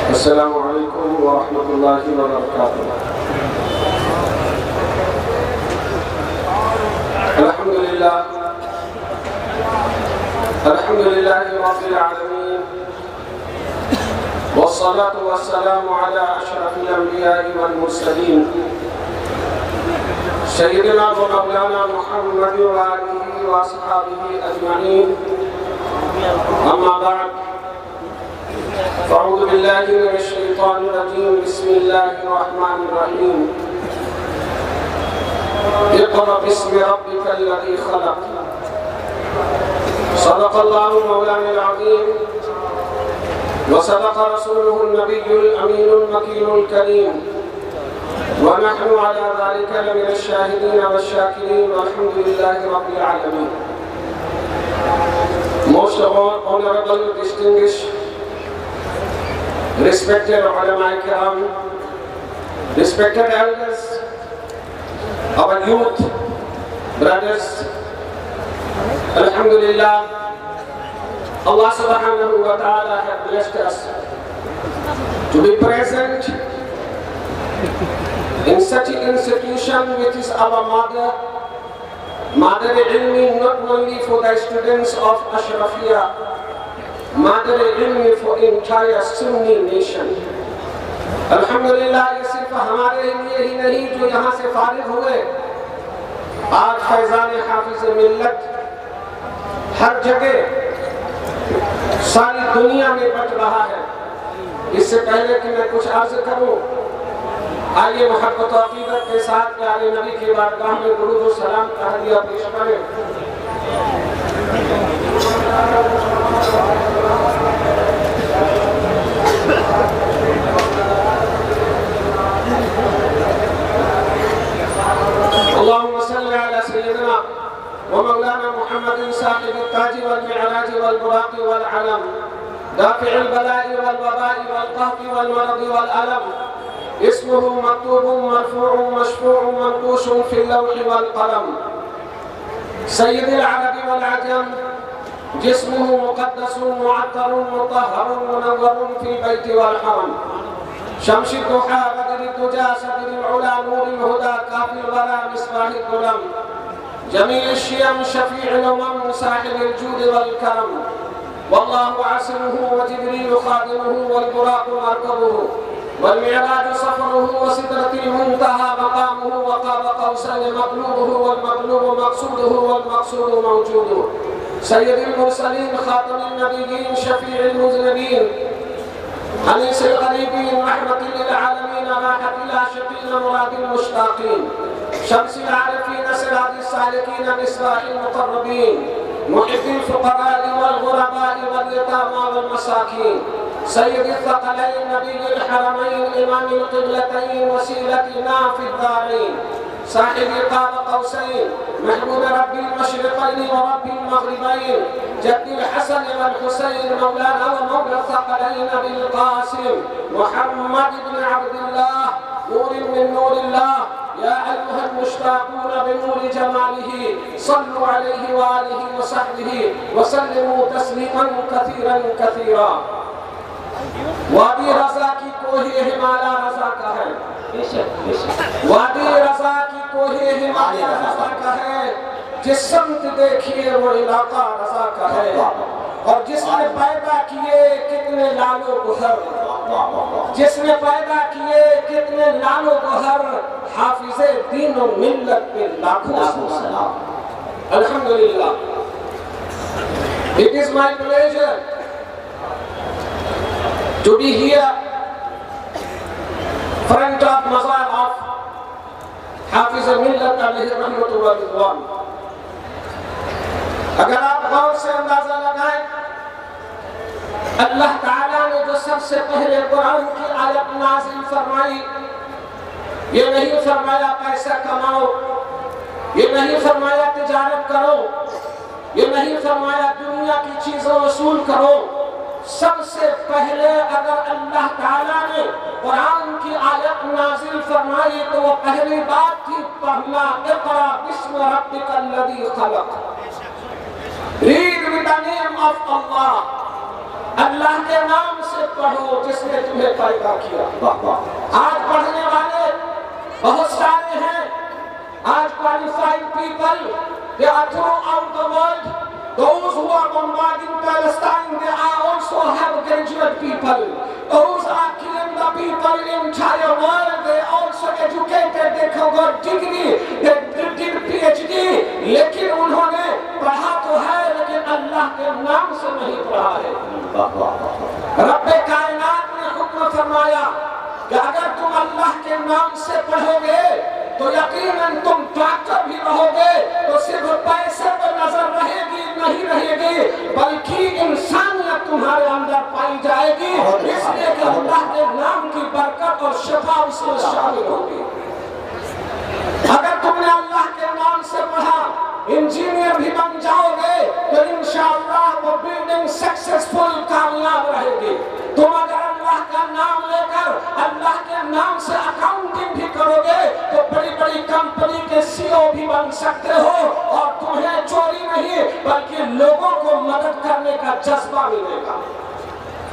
अस्सलामु अलैकुम व रहमतुल्लाहि व बरकातुहू। अल्हम्दुलिल्लाहि रब्बिल आलमीन वस्सलातु वस्सलामु अला अशरफिल अंबिया'i वल मुरसलीन सय्यिदिना व मौलाना मुहम्मद व आलिहि व अस्हाबिहि अजमईन। अम्मा बाद फ़अऊज़ु बिल्लाहि मिनश शैतानिर रजीम। बिस्मिल्लाहिर रहमानिर रहीम। इक़रा बिस्मि रब्बिकल लज़ी ख़लक़। सदक़ल्लाहु मौलाना अज़ीम व सदक़ रसूलुहुन नबियुल अमीनुल मकीनुल करीम व नहनु अला ज़ालिका लमिनश शाहिदीन वश्शाकिरीन वल्हम्दुलिल्लाहि रब्बिल आलमीन। Most honorable, distinguished, respected ulama kiram, respected elders, our youth brothers, alhamdulillah, Allah subhanahu wa ta'ala has blessed us to be present in such an institution which is our mother-ilmi, not only for the students of Ashrafiyya, mother-ilmi for entire Sunni nation। अल्हम्दुलिल्लाह, ये सिर्फ हमारे लिए ही नहीं जो यहाँ से फारिग हुए, आज फैज़ान हाफिज़ मिल्लत हर जगह सारी दुनिया में बच रहा है। इससे पहले कि मैं कुछ अर्ज करूँ, आइए मोहब्बत और अक़ीदत के साथ प्यारे नबी की बारगाह में दुरूद और सलाम का हदिया पेश करें। अल्लाहुम्मा सल्लि अला सय्यिदिना व मौलाना मुहम्मदिन साहिबिल ताज वल मिअराज वल बुराक़ वल अलम दाफ़िउल बला'i वल वबा'i वल क़हक़ि वल मरज़ि वल अलम। इस्मुहु मक्तूबुन मरफ़ूउन मशफ़ूउन मंक़ूशुन फ़िल लौहि वल क़लम। सय्यिदुल अरबि वल अजम जिस्मुहु मुक़द्दसुन मुअत्तरुन मुतहहरुन मुनव्वरुन फ़िल बैति वल हरम। शम्सुद दुहा बदरुद दुजा सदरुल उला नूरुल हुदा काफ़िल वरा मिस्बाहुल क़ुलम। जमीलुश शियम शफ़ीउल उमम साहिबुल जूद वल करम। वल्लाहु आसिमुहु व जिब्रील ख़ादिमुहु वल बुराक़ु मरकबुहु वल मिअराज सफ़रुहु व सिदरतुल मुंतहा मक़ामुहु व क़ाब क़ौसैन मक़लूबुहु वल मक़लूबु मक़सूदुहु वल मक़सूदु मौजूदुहु। सय्यदुल मुरसलीन ख़ातमुन नबिय्यीन शफ़ीउल मुज़निबीन अनीसुल ग़रीबीन रहमतुल लिल आलमीन राहतुल आशिक़ीन मुरादिल मुश्ताक़ीन शम्सुल आरिफ़ीन सिराजुस सालिकीन मिस्बाहुल मुक़र्रबीन मुहिब्बिल फ़ुक़रा'i वल ग़ुरबा'i वल यतामा वल मसाकीन। सय्यदुल थक़लैन नबियुल हरमैन इमामुल क़िबलतैन वसीलतिना फ़िद दारैन साहिबुल क़ाब क़ौसैन महबूब रब्बिल मशरिक़ैन व रब्बिल मग़रिबैन जद्दुल हसन वल हुसैन मौलाना व मौला थक़लैन बिल क़ासिम मुहम्मद इब्न अब्दुल्लाह नूरुन मिन नूरिल्लाह। या अय्युहल मुश्ताक़ून बिनूरि जमालिही सल्लु अलैहि व आलिहि व सहबिही व सल्लिमू तस्लीमन कसीरन कसीरा। वादी रज़ा की कोही हिमालय रज़ा का है, वादी रज़ा की कोही हिमालय रज़ा का है। जिस समत देखिए वो इलाका रज़ा का है। और जिसने पैदा किए कितने लालो गुहर, जिसने पैदा किए कितने लालो गुहर, हाफिज़े दीन और मिल्लत पे लाखों सलाम। अल्हम्दुलिल्लाह, it is my pleasure to be here front of mazar of हाफिज़ मिल्लत अलैहि रहमतु व रिज़वान। अगर आप गौर से अंदाजा लगाएं, अल्लाह ताला ने जो सबसे पहले कुरान की आयत नाज़िल फरमाई, ये नहीं फरमाया पैसा कमाओ, ये नहीं फरमाया तिजारत करो, ये नहीं फरमाया दुनिया की चीजों वसूल करो। सबसे पहले अगर अल्लाह ताला ने कुरान की आयत नाज़िल फरमाई तो वो पहली बात थी पढ़ना, Iqra बिस्मि रब्बिकल लज़ी ख़लक़। Read with the name of Allah। अल्लाह के नाम से पढ़ो जिसने तुम्हें पैदा किया। आज पढ़ने वाले बहुत सारे हैं। आज qualified people they are throughout the world. Those who are bombarding Palestine, they are also have graduate people. Those are killing the people in entire world. They also educated. They got degree. They did PhD. लेकिन उन्होंने पढ़ा तो है, लेकिन अल्लाह के नाम से नहीं पढ़ा है। रब्बे कायनात ने हुक्म फरमाया कि अगर तुम अल्लाह के नाम से पढ़ोगे तो यकीनन तुम डॉक्टर भी रहोगे, तो सिर्फ पैसे पर नजर रहेगी नहीं रहेगी, बल्कि इंसानियत तुम्हारे अंदर पाई जाएगी। इसलिए कि अल्लाह के नाम की बरकत और शिफा उसमें शामिल होगी। अगर तुमने अल्लाह के नाम से पढ़ा, इंजीनियर भी बन जाओगे तो इंशाअल्लाह वो बिल्डिंग सक्सेसफुल कामयाब रहेगी। तुम अगर अल्लाह का नाम लेकर अल्लाह के नाम से अकाउंटिंग भी करोगे तो बड़ी बड़ी कंपनी के सीईओ भी बन सकते हो, और तुम्हें चोरी नहीं बल्कि लोगों को मदद करने का जज्बा मिलेगा।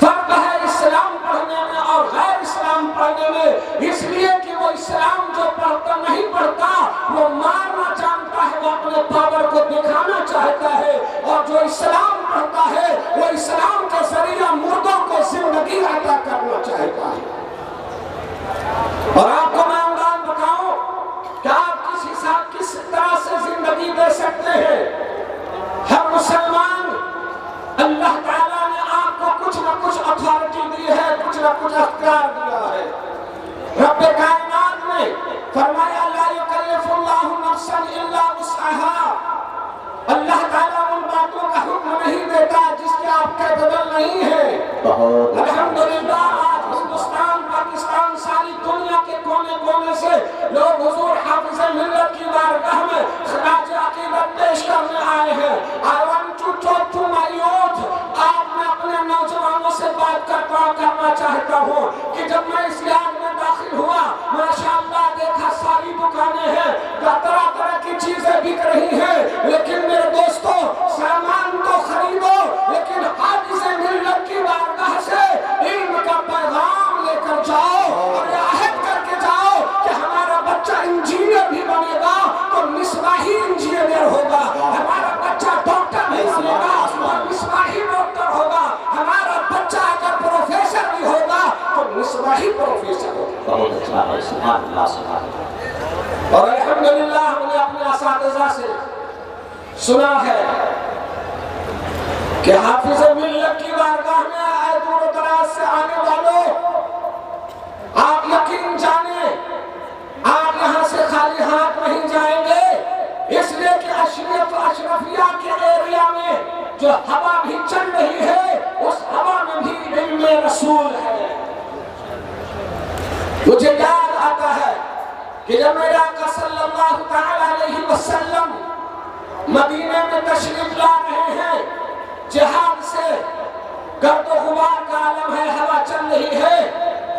फर्क है इस्लाम पढ़ने में और गैर इस्लाम पढ़ने में, इसलिए कि वो इस्लाम जो पढ़ता नहीं पढ़ता वो मारना जानता है, वो अपने पावर को दिखाना चाहता है, और जो इस्लाम पढ़ता है वो इस्लाम के जरिए मुर्दों को जिंदगी अता करना चाहता है। और आपको मैं अंदाज बताऊं कि आप किस तरह से जिंदगी दे सकते हैं। हर मुसलमान, अल्लाह ताला ने आपको कुछ न कुछ अथॉरिटी दी है, कुछ न कुछ अख्तियार दिया है। रब्बे कायनात ने फरमाया ला युकल्लिफुल्लाहु नफ्सन इल्ला वुसअहा। अल्लाह ताला उन बातों का हुक्म नहीं देता जिसके आप कैपेबल नहीं है। अल्हम्दुलिल्लाह आज हिंदुस्तान, पाकिस्तान, सारी दुनिया के कोने कोने से लोग हुजूर हाफिज़ मिल्लत की बारगाह में खिराज अकीदत पेश करने आए हैं। I want to talk to my youth. आज मैं अपने नौजवानों से बात करना चाहता हूँ कि जब मैं इस याद में दाखिल हुआ, माशाअल्लाह देखा सारी दुकानें हैं, तरह तरह की चीजें बिक रही हैं, लेकिन मेरे दोस्तों सामान तो खरीदो, लेकिन हाफिज़ मिल्लत की बारगाह से इल्म का पैगाम लेकर जाओ और अहद करके जाओ कि हमारा बच्चा इंजीनियर भी बनेगा तो मिसबाही इंजीनियर होगा, हमारा बच्चा डॉक्टर भी बनेगा और मिसबाही डॉक्टर होगा, हमारा बच्चा अगर प्रोफेसर भी होगा तो मिसबाही प्रोफेसर होगा। बहुत अच्छा है, सुभान अल्लाह, सुभान अल्लाह। और अल्हम्दुलिल्लाह हमने अपने असातिज़ा से सुना है कि हाफिज़ मिल्लत की बारगाह में आए दूर दराज से आने वालों, आप यकीन जाने आप यहाँ से खाली हाथ नहीं जाएंगे, इसलिए कि अशरफिया के एरिया में जो हवा भी चल रही है उस हवा में भी इल्मे रसूल है। मुझे याद आता है कि जब मेरे आका सल्लल्लाहु तआला अलैहि वसल्लम मदीने में तशरीफ ला रहे हैं, जिहाद से गर्दो गुबार का आलम है, हवा चल रही है,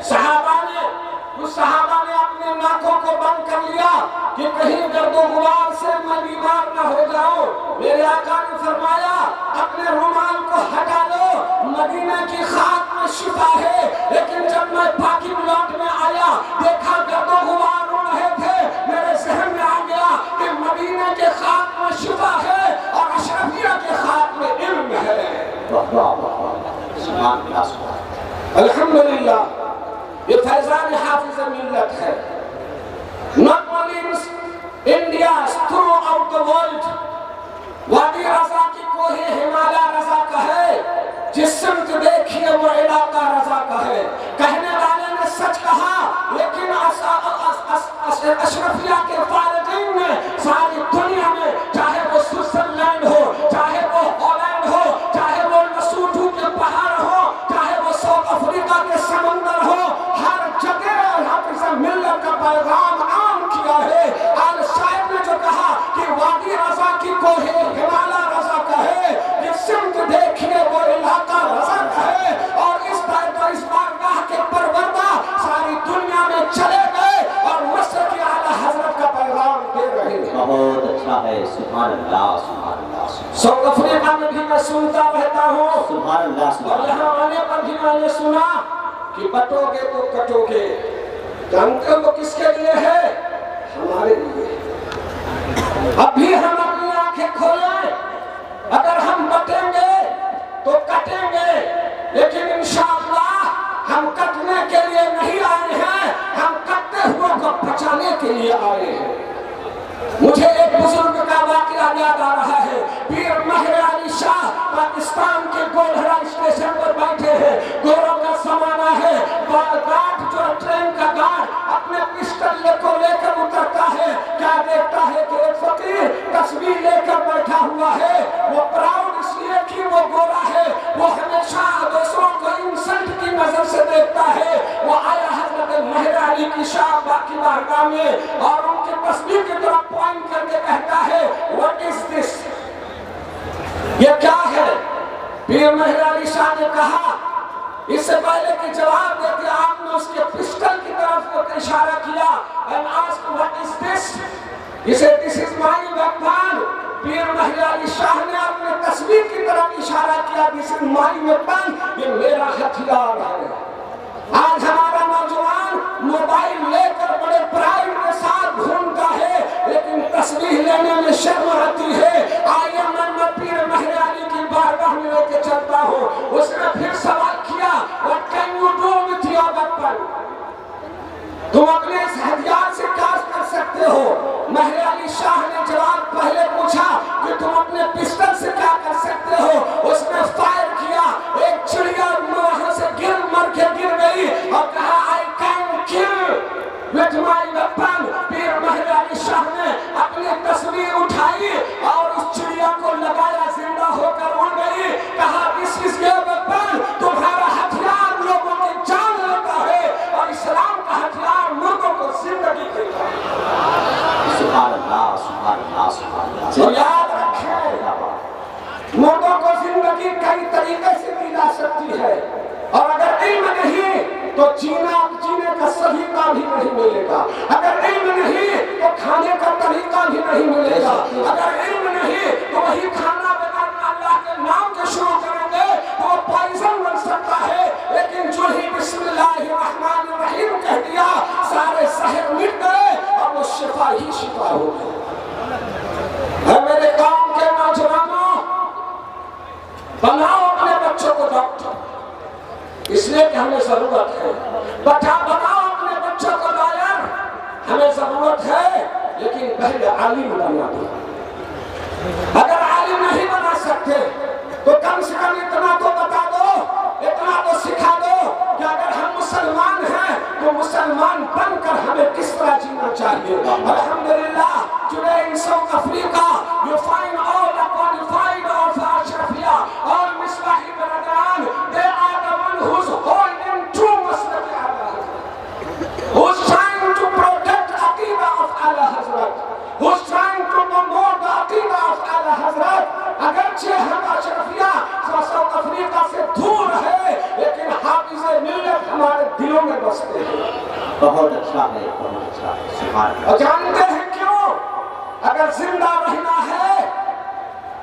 सहाबा ने अपने नाकों को बंद कर लिया कि कहीं गर्दो गुबार से मैं बीमार न हो जाऊं। मेरे आका ने फरमाया अपने रुमाल को हटा लो, मदीने की खाक में शिफा है। लेकिन जब मैं बाकी प्लॉट में आया, देखा गर्दो गुबार उड़ रहे थे, मेरे जहन में आ गया कि मदीने के खाक में शिफा है और अशरफिया के खाक में इल्म है। अल्हम्दुलिल्लाह, ये फैजान हाफिज़ मिल्लत है। Not only in India, throughout the world, वादी रज़ा की कोई हिमालय रज़ा का है, जिस सिमत देखिए वो इलाका रज़ा का है। कहने वाले ने सच कहा, लेकिन अशरफिया के फारिगीन ने सारी दुनिया में, चाहे वो स्विट्जरलैंड हो, चाहे वो हॉलैंड हो, चाहे वो लसूटू के पहाड़ हो, चाहे वो साउथ अफ्रीका के समंदर हो, हर जगह हाफिज़ मिल्लत का पैगाम आम किया है। आल शायर ने जो कहा कि वादी रज़ा की कोई हिमालय रज़ा का है, जिस सिमत देखिए वो इलाका रज़ा का है। और इस बारगाह के परवरदा सारी दुनिया में चले गए और मस्जिद की आला हज़रत का पैगाम दे रहे हैं। बहुत अच्छा है, सुभान अल्लाह, सुभान अल्लाह। साउथ अफ्रीका में भी मैं सुनता रहता हूँ। और यहाँ आने पर भी मैंने सुना कि बटोगे तो कटोगे। जानते हो किसके लिए है? हमारे लिए। अभी हम अपनी आंखें खोलें, अगर हम बटेंगे तो कटेंगे, लेकिन इंशाअल्लाह हम कटने के लिए नहीं आए हैं, हम कटते हुए को बचाने के लिए आए हैं। मुझे एक बुजुर्ग का वाकया याद आ रहा है। पीर महर अली शाह पाकिस्तान के गोलहरा स्टेशन पर बैठे हैं, गौरव का समाना है। गार्ड जो ट्रेन का गार्ड अपने पिस्टल लेकर उतरता है, क्या देखता है कि एक फकीर तस्वीर लेकर बैठा हुआ है। वो प्राउड इसलिए कि वो गोरा है, वो हमेशा दूसरों को इंसल्ट की नजर से देखता है। वो आया हजरत महर अली की शाह बाकी बारगाह में और उनकी तस्वीर की तरफ पॉइंट करके कहता है, व्हाट इज दिस? ये क्या है? पीर महर अली शाह ने कहा, इससे पहले कि जवाब देते आपने उसके पिस्टल की तरफ इशारा किया and asked what is this? He said this is my weapon. पीर महर अली शाह ने अपने तस्वीर की तरफ इशारा किया, this is my weapon, ये मेरा हथियार है। आज हमारा नौजवान मोबाइल लेकर बड़े प्राइड के साथ घूमता है, लेकिन तस्वीर लेने में शर्म आती है। आइए मैं पीर महर अली की बारगाह में लेके चलता हूँ। उसने फिर सवाल किया, what can you do with your weapon? तुम अपने इस हथियार से क्या कर सकते हो? महर अली शाह ने जवाब पहले पूछा कि तुम अपने पिस्टल से क्या कर सकते हो। उसने फायर किया, एक चिड़िया वहां से मर के गिर गई और कहा I can kill with my weapon. पीर महर अली शाह ने अपनी तस्वीर उठाई और उस चिड़िया को लगाया, जिंदा होकर उड़ गई। कहा दिस इज योर वेपन, तुम्हारा हथियार लोगों की जान लेता है और इस्लाम का हथियार मुर्दों को जिंदगी देता है। सुभान अल्लाह, सुभान अल्लाह, सुभान अल्लाह। तो याद रखें, मुर्दों को जिंदगी कई तरीके से दी जा सकती है, और अगर इल्म नहीं तो जीने का सलीका भी नहीं मिलेगा। अगर इल्म नहीं तो खाने का तरीका भी नहीं मिलेगा। अगर इल्म नहीं तो वही खाना बनाना अल्लाह के नाम के शुरू करेंगे तो वो पॉइजन बन सकता है। लेकिन जो ही बिस्मिल्लाहिर्रहमानिर्रहीम कह दिया, सारे शहर मिट गए और वो शिफा ही शिफा हो गई। मेरे गांव के नौजवानों, बनाओ अपने बच्चों को डॉक्टर, इसलिए कि हमें जरूरत है। बनाओ अपने बच्चों को लॉयर, हमें जरूरत है, लेकिन पहले आलिम बनना दो। अगर आलिम नहीं बना सकते तो कम से कम इतना तो बता दो, इतना तो सिखा दो कि अगर हम मुसलमान हैं तो मुसलमान बनकर हमें किस तरह जीना चाहिए। अल्हम्दुलिल्लाह, today in South Africa you find all the qualified of Ashrafia, all Misbahi Baradan, they are the one who's holding true Muslim who's trying to protect Aqidah of Ala Hazrat, who's trying to promote the Aqidah of Ala Hazrat। अगरचे हम Ashrafia south Africa से दूर है, लेकिन हाफिज़े मिल्लत हमारे दिलों में बसते हैं। बहुत अच्छा है, बहुत अच्छा है, सुभान अल्लाह। और जानते हैं क्यों? अगर जिंदा रहना है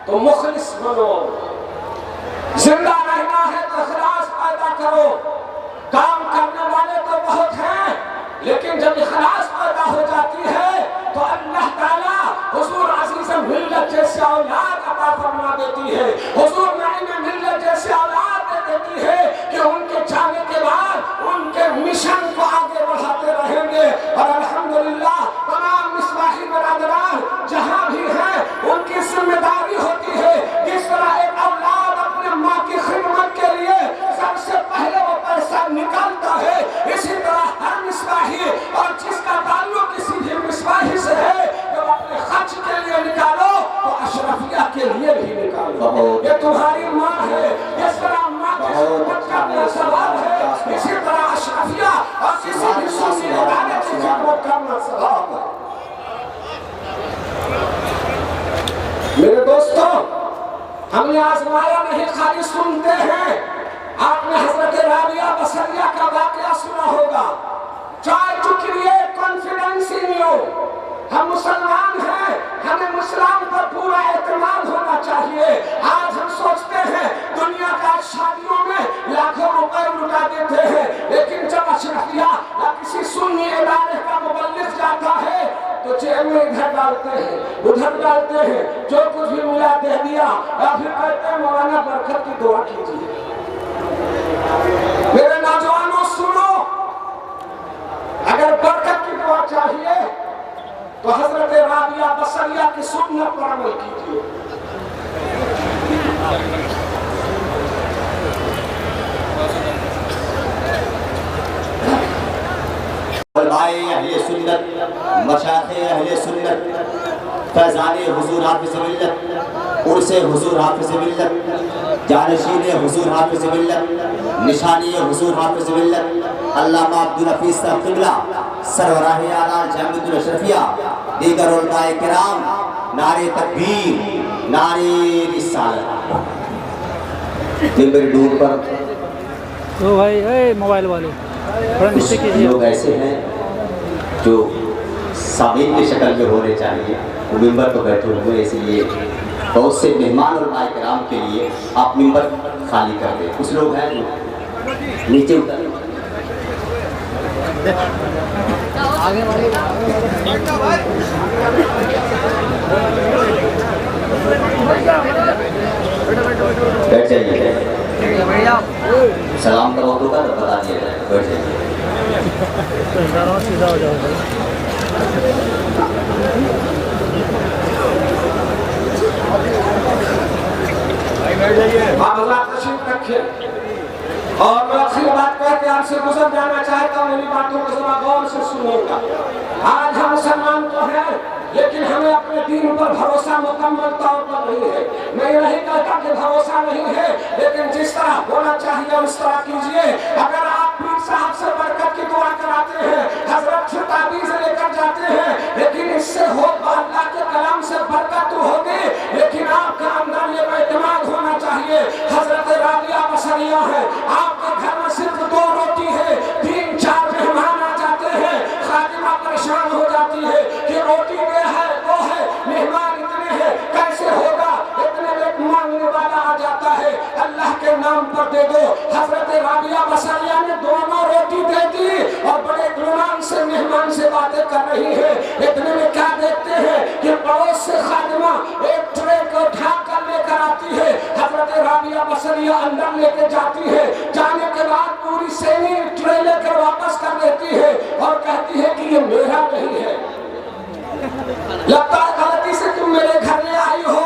तो मुखलिस बनो, जिंदा रहना है तो इखलास पैदा करो। काम करने वाले तो बहुत हैं, लेकिन जब इखलास पैदा हो जाती है तो अल्लाह ताला हुजूर अज़ीज़ मिल्लत जैसे औलाद अता फरमा देती है। हुजूर नईम मिल्लत जैसे औलाद दे देती है कि उनके जाने के बाद उनके मिशन को आगे बढ़ाते रहेंगे। और अल्हम्दुलिल्लाह तमाम मिसबाही बरादरान जहाँ भी हैं उनकी जिम्मेदारी होती है। जिस तरह एक औलाद अपने माँ की खिदमत के लिए सबसे पहले वो पैसा निकालता है, इसी तरह हर मिसबाही और जिसका ताल्लुक किसी भी मिसबाही से है, जब अपने खर्च के लिए निकालो तो अशरफिया के लिए भी निकालो। ये तुम्हारी माँ है, जिस तरह माँ की खिदमत करना सवाब है, इसी तरह अशरफिया और किसी भी सुन्नी इदारे की खिदमत करना सवाब है। मेरे दोस्तों, हमने आजमाया नहीं, खाली सुनते हैं। आपने हजरत राबिया बसरिया का वाकया सुना होगा। Try to create confidence in you। हम मुसलमान हैं, हमें मुस्लिम पर पूरा एतमाद होना चाहिए। आज हम सोचते में इधर डालते हैं, उधर डालते हैं, जो कुछ भी मिला दे दिया, या फिर कहते हैं मौलाना बरकत की दुआ कीजिए। मेरे नौजवानों सुनो, अगर बरकत की दुआ चाहिए तो हजरत राबिया बसरिया की सुन्नत पर अमल कीजिए। अहले सुन्नत, मशाइख़ अहले सुन्नत, फैज़ाने हुज़ूर हाफ़िज़ मिल्लत, उर्से हुज़ूर हाफ़िज़ मिल्लत, जानशीने हुज़ूर हाफ़िज़ मिल्लत, निशानी हुज़ूर हाफ़िज़ मिल्लत अल्लामा अब्दुल हफीज़ साहब क़िबला सरवराह आला जामिअतुल अशरफिया, दीगर उलमाए किराम, नारे तकबीर, नारे रिसालत। मिंबर दूर पर तो भाई मोबाइल वाले लोग ऐसे हैं जो सामीन की शक्ल में होने चाहिए, वो मिंबर पर बैठे हुए, इसलिए बहुत से मेहमान और उलमाए किराम के लिए आप मिंबर खाली कर दें। कुछ लोग हैं जो नीचे उतर आगे बैठ जाइए, सलाम का वक्त होगा तो बता दिया जाए, बैठ जाइए। सीधा हो जाओ। आप हज़रात तशरीफ रखिए। और मैं आखिरी बात कह के आपसे गुजर जाना चाहता हूँ, मेरी बातों को जरा गौर से सुनिएगा। आज हम मुसलमान तो हैं, लेकिन हमें अपने दीन पर भरोसा मुकम्मल तौर पर नहीं है। मैं ये नहीं कहता कि भरोसा नहीं है, लेकिन जिस तरह होना चाहिए उस तरह कीजिए। अगर आप पीर साहब से बरकत की दुआ कराते हैं, हजरत से ताबीज़ लेकर जाते हैं, लेकिन इससे हो अल्लाह के कलाम से बरकत तो होगी, लेकिन आपका अंदर ये एतमाद होना चाहिए। हजरत राबिया बसरिया है, आपके घर में सिर्फ 2 रोटी है, 3-4 मेहमान आ जाते हैं, खातिमा परेशान हो जाती है कि रोटी में है, वो है, मेहमान इतने हैं, कैसे होगा? इतने में मांगने वाला आ जाता है, अल्लाह के नाम पर दे दो। हजरत राबिया बसरिया ने दोनों रोटी दे दी और बड़े गुमान से मेहमान से बातें कर रही है। इतने में क्या देखते हैं कि पड़ोस से खातिमा एक ट्रे को उठा कर लेकर आती है, हजरत राबिया बसरिया अंदर लेके जाती है, जाने के बाद पूरी सेनी ट्रे लेकर वापस कर देती है और कहती है कि ये मेरा नहीं है, लगता है गलती से तुम मेरे घर में आई हो।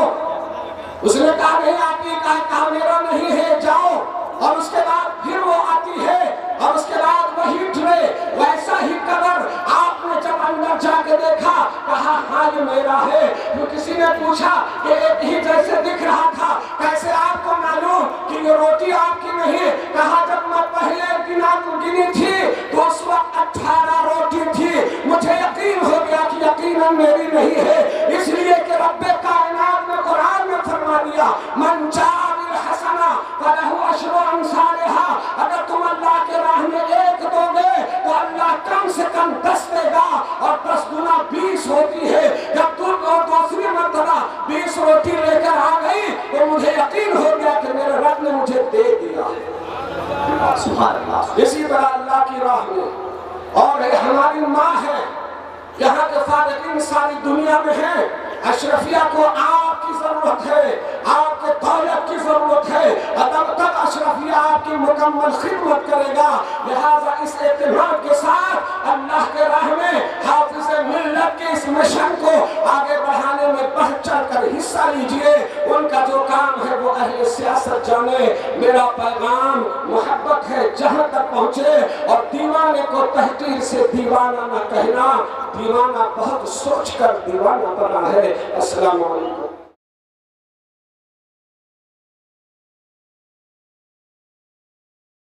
उसने कहा नहीं, आपने कहा मेरा नहीं है, जाओ। और उसके बाद फिर वो आती है और उसके बाद वही ट्रे, वैसा ही कवर। आपने जब अंदर जाके देखा, कहा हाँ ये मेरा है। तो किसी ने पूछा कि एक ही जैसे दिख रहा था, कैसे आपको मालूम कि ये रोटी आपकी नहीं? कहा जब मैं पहले गिनी थी तो उस वक्त 18 रोटी थी, मुझे यकीन हो गया कि यकीनन मेरी नहीं है, इसलिए कि रब्बे कायनात ने कुरान में फरमा दिया, मन चाअ बिल हसना फलहु अशरु अमसालिहा। अगर तुम अल्लाह के राह में 1 दोगे तो अल्लाह कम से कम 10 देगा, और 10 गुना 20 होती है। जब तुम और दूसरी मर्तबा 20 रोटी लेकर आ गई तो मुझे यकीन हो गया कि मेरे रब ने मुझे दे दिया। इसी तरह अल्लाह की राह में, और हमारी माँ है, यहाँ के फारिकीन सारी दुनिया में है। अशरफिया को आपकी जरूरत है, आपके दौलत की जरूरत है, तब तक अशरफिया आपकी मुकम्मल खिदमत करेगा। लिहाजा इस एतमाद के साथ अल्लाह के राह में हाफिज मिल्लत के इस मिशन को आगे बढ़ाने में बढ़ चढ़ कर हिस्सा लीजिए। उनका जो काम है वो अहले सियासत जाने। मेरा पैगाम मोहब्बत है, जहाँ तक पहुँचे, और दीवाने को तहकीर से दीवाना न कहना। दीवाना बहुत सोच कर दीवाना बना है। अस्सलाम वालेकुम।